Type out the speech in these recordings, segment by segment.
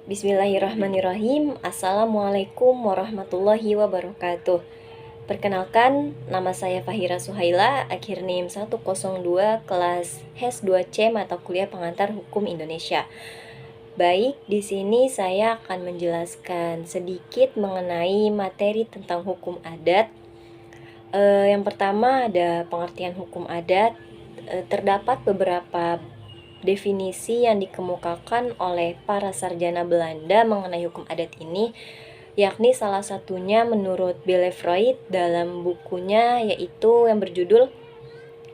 Bismillahirrahmanirrahim. Assalamualaikum warahmatullahi wabarakatuh. Perkenalkan, nama saya Fahira Suhaila, akhir NIM 102, kelas HES 2C mata kuliah pengantar hukum Indonesia. Baik, di sini saya akan menjelaskan sedikit mengenai materi tentang hukum adat. Yang pertama ada pengertian hukum adat. Terdapat beberapa definisi yang dikemukakan oleh para sarjana Belanda mengenai hukum adat ini, yakni salah satunya menurut Bijleveld dalam bukunya yaitu yang berjudul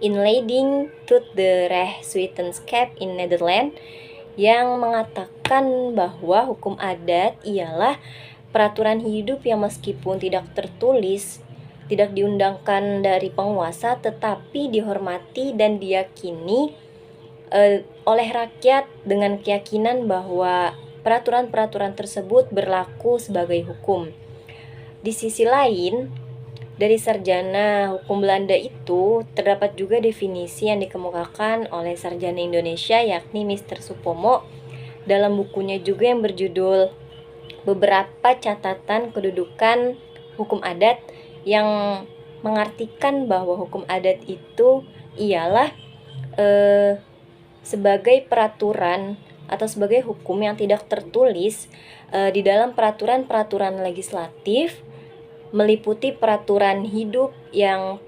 Inleiding to the Rechtswetenschap in Netherlands, yang mengatakan bahwa hukum adat ialah peraturan hidup yang meskipun tidak tertulis, tidak diundangkan dari penguasa, tetapi dihormati dan diyakini oleh rakyat dengan keyakinan bahwa peraturan-peraturan tersebut berlaku sebagai hukum. Di sisi lain, dari sarjana hukum Belanda itu terdapat juga definisi yang dikemukakan oleh sarjana Indonesia yakni Mr. Supomo dalam bukunya juga yang berjudul Beberapa Catatan Kedudukan Hukum Adat, yang mengartikan bahwa hukum adat itu ialah sebagai peraturan atau sebagai hukum yang tidak tertulis di dalam peraturan-peraturan legislatif, meliputi peraturan hidup yang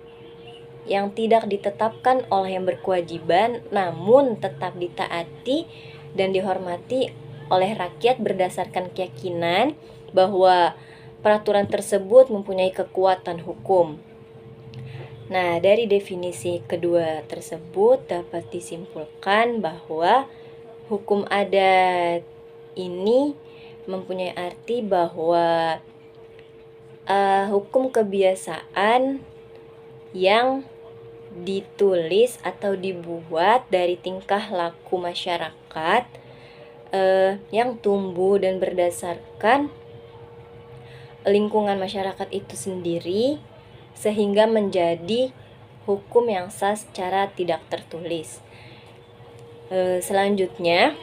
tidak ditetapkan oleh yang berkewajiban, namun tetap ditaati dan dihormati oleh rakyat berdasarkan keyakinan bahwa peraturan tersebut mempunyai kekuatan hukum. Nah, dari definisi kedua tersebut dapat disimpulkan bahwa hukum adat ini mempunyai arti bahwa hukum kebiasaan yang ditulis atau dibuat dari tingkah laku masyarakat yang tumbuh dan berdasarkan lingkungan masyarakat itu sendiri, sehingga menjadi hukum yang sah secara tidak tertulis. Selanjutnya,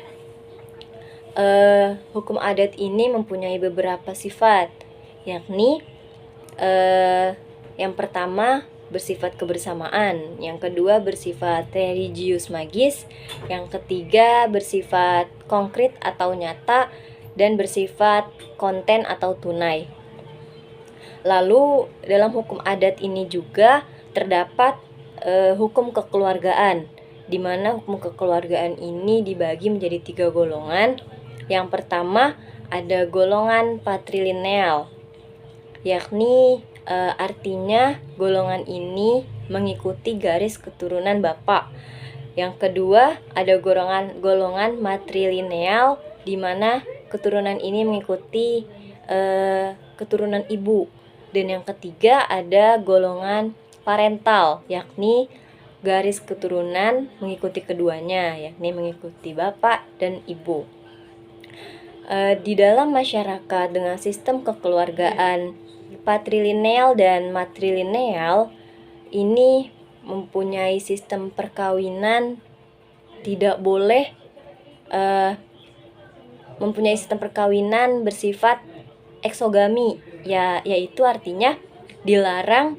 hukum adat ini mempunyai beberapa sifat, yakni yang pertama bersifat kebersamaan, yang kedua bersifat religius magis, yang ketiga bersifat konkret atau nyata, dan bersifat konten atau tunai. Lalu dalam hukum adat ini juga terdapat hukum kekeluargaan, di mana hukum kekeluargaan ini dibagi menjadi 3 golongan. Yang pertama ada golongan patrilineal, yakni artinya golongan ini mengikuti garis keturunan bapak. Yang kedua ada golongan matrilineal, di mana keturunan ini mengikuti keturunan ibu. Dan yang ketiga ada golongan parental, yakni garis keturunan mengikuti keduanya, yakni mengikuti bapak dan ibu. Di dalam masyarakat dengan sistem kekeluargaan patrilineal dan matrilineal ini mempunyai sistem perkawinan tidak boleh mempunyai sistem perkawinan bersifat eksogami, yaitu artinya dilarang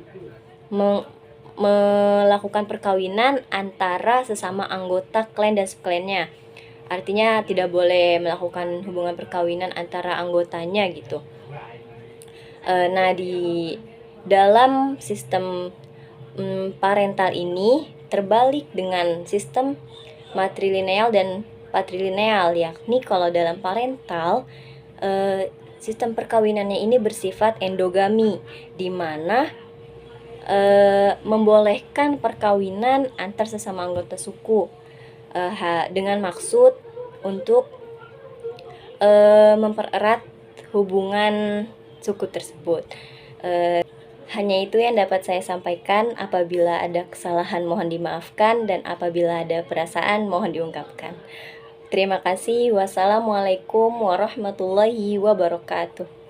melakukan perkawinan antara sesama anggota klan dan subklannya. Artinya tidak boleh melakukan hubungan perkawinan antara anggotanya gitu. Nah, di dalam sistem parental ini terbalik dengan sistem matrilineal dan patrilineal, yakni kalau dalam parental sistem perkawinannya ini bersifat endogami, di mana membolehkan perkawinan antar sesama anggota suku dengan maksud untuk mempererat hubungan suku tersebut. Hanya itu yang dapat saya sampaikan. Apabila ada kesalahan mohon dimaafkan, dan apabila ada perasaan mohon diungkapkan. Terima kasih. Wassalamualaikum warahmatullahi wabarakatuh.